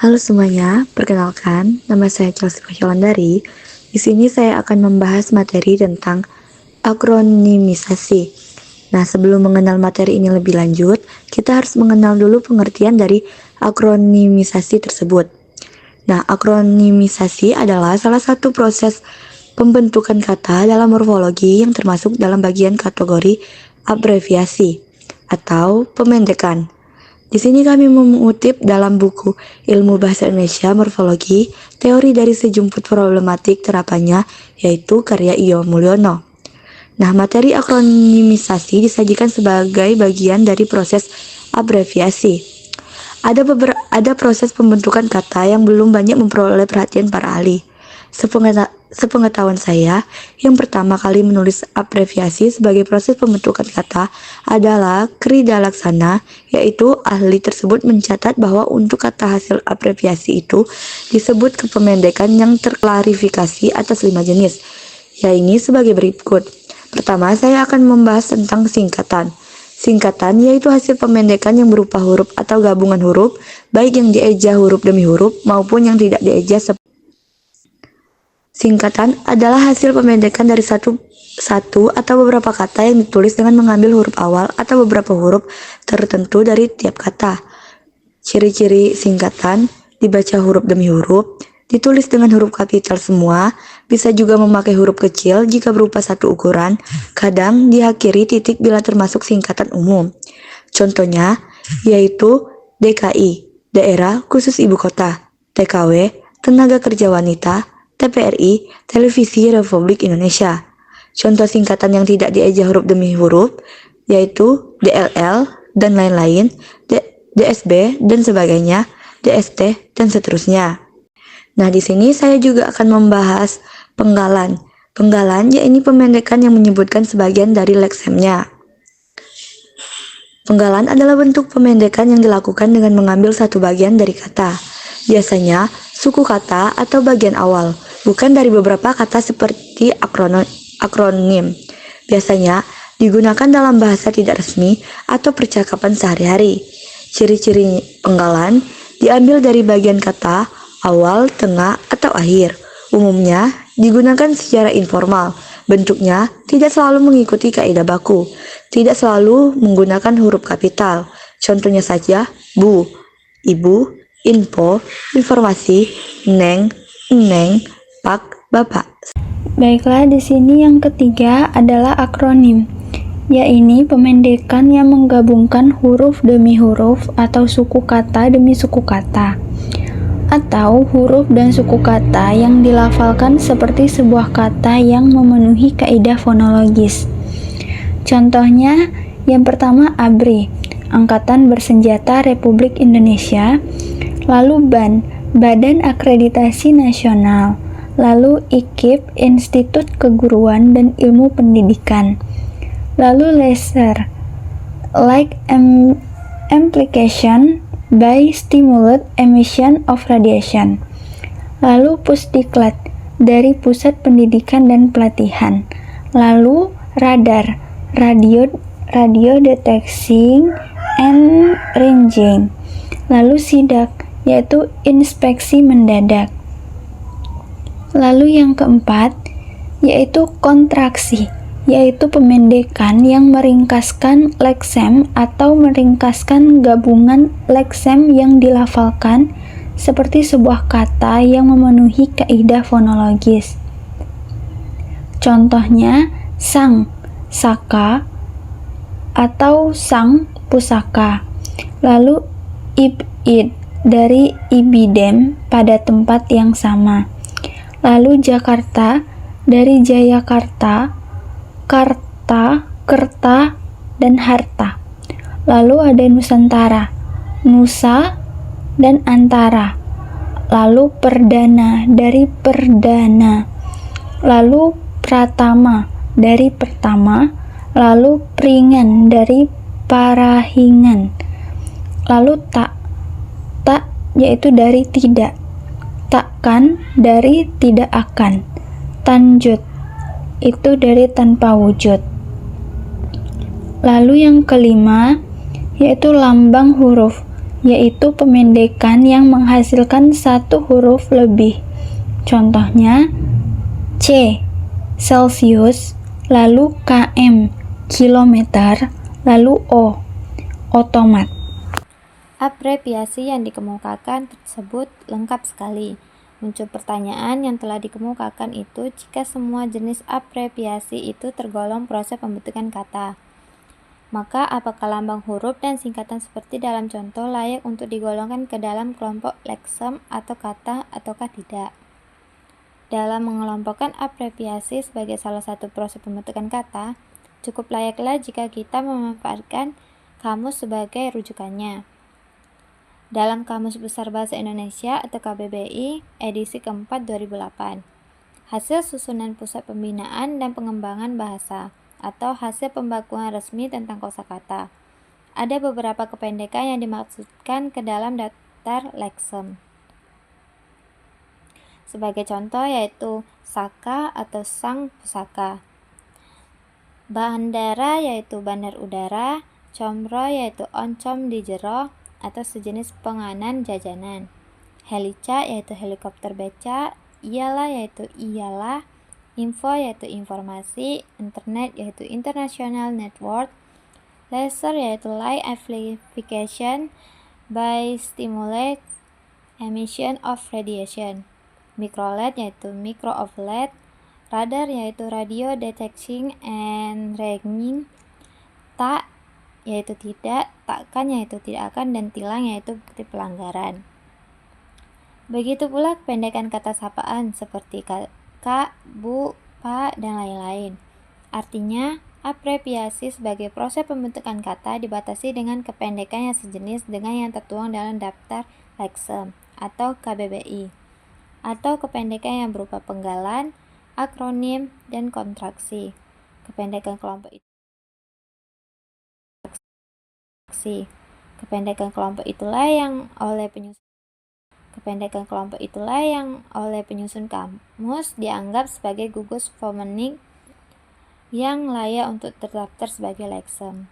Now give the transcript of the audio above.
Halo semuanya, perkenalkan, nama saya Chelsea Fasyalandari. Di sini saya akan membahas materi tentang akronimisasi. Nah, sebelum mengenal materi ini lebih lanjut, kita harus mengenal dulu pengertian dari akronimisasi tersebut. Nah, akronimisasi adalah salah satu proses pembentukan kata dalam morfologi yang termasuk dalam bagian kategori abreviasi atau pemendekan. Di sini kami mengutip dalam buku Ilmu Bahasa Indonesia Morfologi, teori dari sejumput problematik terapannya, yaitu karya Iyo Mulyono. Nah, materi akronimisasi disajikan sebagai bagian dari proses abreviasi. Ada proses pembentukan kata yang belum banyak memperoleh perhatian para ahli. Sepengetahuan saya, yang pertama kali menulis abreviasi sebagai proses pembentukan kata adalah Krida Laksana, yaitu ahli tersebut mencatat bahwa untuk kata hasil abreviasi itu disebut kependekan yang terklarifikasi atas 5 jenis, yaitu sebagai berikut. Pertama, saya akan membahas tentang singkatan. Singkatan yaitu hasil pemendekan yang berupa huruf atau gabungan huruf, baik yang dieja huruf demi huruf maupun yang tidak dieja. Singkatan adalah hasil pemendekan dari satu atau beberapa kata yang ditulis dengan mengambil huruf awal atau beberapa huruf tertentu dari tiap kata. Ciri-ciri singkatan: dibaca huruf demi huruf, ditulis dengan huruf kapital semua, bisa juga memakai huruf kecil jika berupa satu ukuran, kadang diakhiri titik bila termasuk singkatan umum. Contohnya yaitu DKI, Daerah Khusus Ibu Kota, TKW, Tenaga Kerja Wanita, TPRI, Televisi Republik Indonesia. Contoh singkatan yang tidak dieja huruf demi huruf yaitu DLL dan lain-lain, DSB dan sebagainya, DST dan seterusnya. Nah, di sini saya juga akan membahas penggalan. Penggalan yaitu pemendekan yang menyebutkan sebagian dari leksemnya. Penggalan adalah bentuk pemendekan yang dilakukan dengan mengambil satu bagian dari kata, biasanya suku kata atau bagian awal, bukan dari beberapa kata seperti akronim. Biasanya digunakan dalam bahasa tidak resmi atau percakapan sehari-hari. Ciri-ciri penggalan diambil dari bagian kata, awal, tengah, atau akhir. Umumnya digunakan secara informal. Bentuknya tidak selalu mengikuti kaidah baku. Tidak selalu menggunakan huruf kapital. Contohnya saja bu, ibu, info, informasi, neng, pak, bapak. Baiklah, di sini yang ketiga adalah akronim, yaitu pemendekan yang menggabungkan huruf demi huruf atau suku kata demi suku kata, atau huruf dan suku kata yang dilafalkan seperti sebuah kata yang memenuhi kaidah fonologis. Contohnya, yang pertama ABRI, Angkatan Bersenjata Republik Indonesia, lalu BAN, Badan Akreditasi Nasional, lalu IKIP, Institut Keguruan dan Ilmu Pendidikan, lalu LASER, Light Amplification by Stimulate Emission of Radiation, lalu Pusdiklat, dari Pusat Pendidikan dan Pelatihan, lalu radar, radio detecting and ranging, lalu sidak, yaitu inspeksi mendadak. Lalu yang keempat yaitu kontraksi, yaitu pemendekan yang meringkaskan leksem atau meringkaskan gabungan leksem yang dilafalkan seperti sebuah kata yang memenuhi kaidah fonologis. Contohnya sang, saka, atau sang, pusaka. Lalu ibid, dari ibidem, pada tempat yang sama. Lalu Jakarta, dari Jayakarta, karta, kerta, dan harta. Lalu ada Nusantara, nusa, dan antara. Lalu perdana, dari perdana. Lalu pratama, dari pertama. Lalu pringan, dari parahingan. Lalu tak, yaitu dari tidak. Takkan, dari tidak akan. Tanjut, itu dari tanpa wujud. Lalu yang kelima yaitu lambang huruf, yaitu pemendekan yang menghasilkan satu huruf lebih. Contohnya C, Celsius, lalu km, kilometer, lalu O, otomat. Abreviasi yang dikemukakan tersebut lengkap sekali. Muncul pertanyaan yang telah dikemukakan itu jika semua jenis abreviasi itu tergolong proses pembentukan kata. Maka apakah lambang huruf dan singkatan seperti dalam contoh layak untuk digolongkan ke dalam kelompok leksem atau kata ataukah tidak? Dalam mengelompokkan abreviasi sebagai salah satu proses pembentukan kata, cukup layaklah jika kita memanfaatkan kamus sebagai rujukannya. Dalam Kamus Besar Bahasa Indonesia atau KBBI edisi keempat 2008, hasil susunan Pusat Pembinaan dan Pengembangan Bahasa atau hasil pembakuan resmi tentang kosakata. Ada beberapa kependekan yang dimaksudkan ke dalam daftar leksem. Sebagai contoh yaitu Saka atau Sang Pusaka, Bandara yaitu bandar udara, Comro yaitu oncom di jero atau sejenis penganan jajanan, Helica yaitu helikopter beca, Ialah yaitu iyalah, Info yaitu informasi, Internet yaitu international network, Laser yaitu light amplification by stimulate emission of radiation, Micro-LED yaitu micro of LED, Radar yaitu radio detection and ranging, Tak yaitu tidak, takkan yaitu tidak akan, dan tilang yaitu bukti pelanggaran. Begitu pula kependekan kata sapaan seperti kak, bu, pak, dan lain-lain. Artinya, abreviasi sebagai proses pembentukan kata dibatasi dengan kependekan yang sejenis dengan yang tertuang dalam daftar leksem atau KBBI, atau kependekan yang berupa penggalan, akronim, dan kontraksi. Kependekan kelompok itulah yang oleh penyusun kamus dianggap sebagai gugus fonemik yang layak untuk terdaftar sebagai leksem.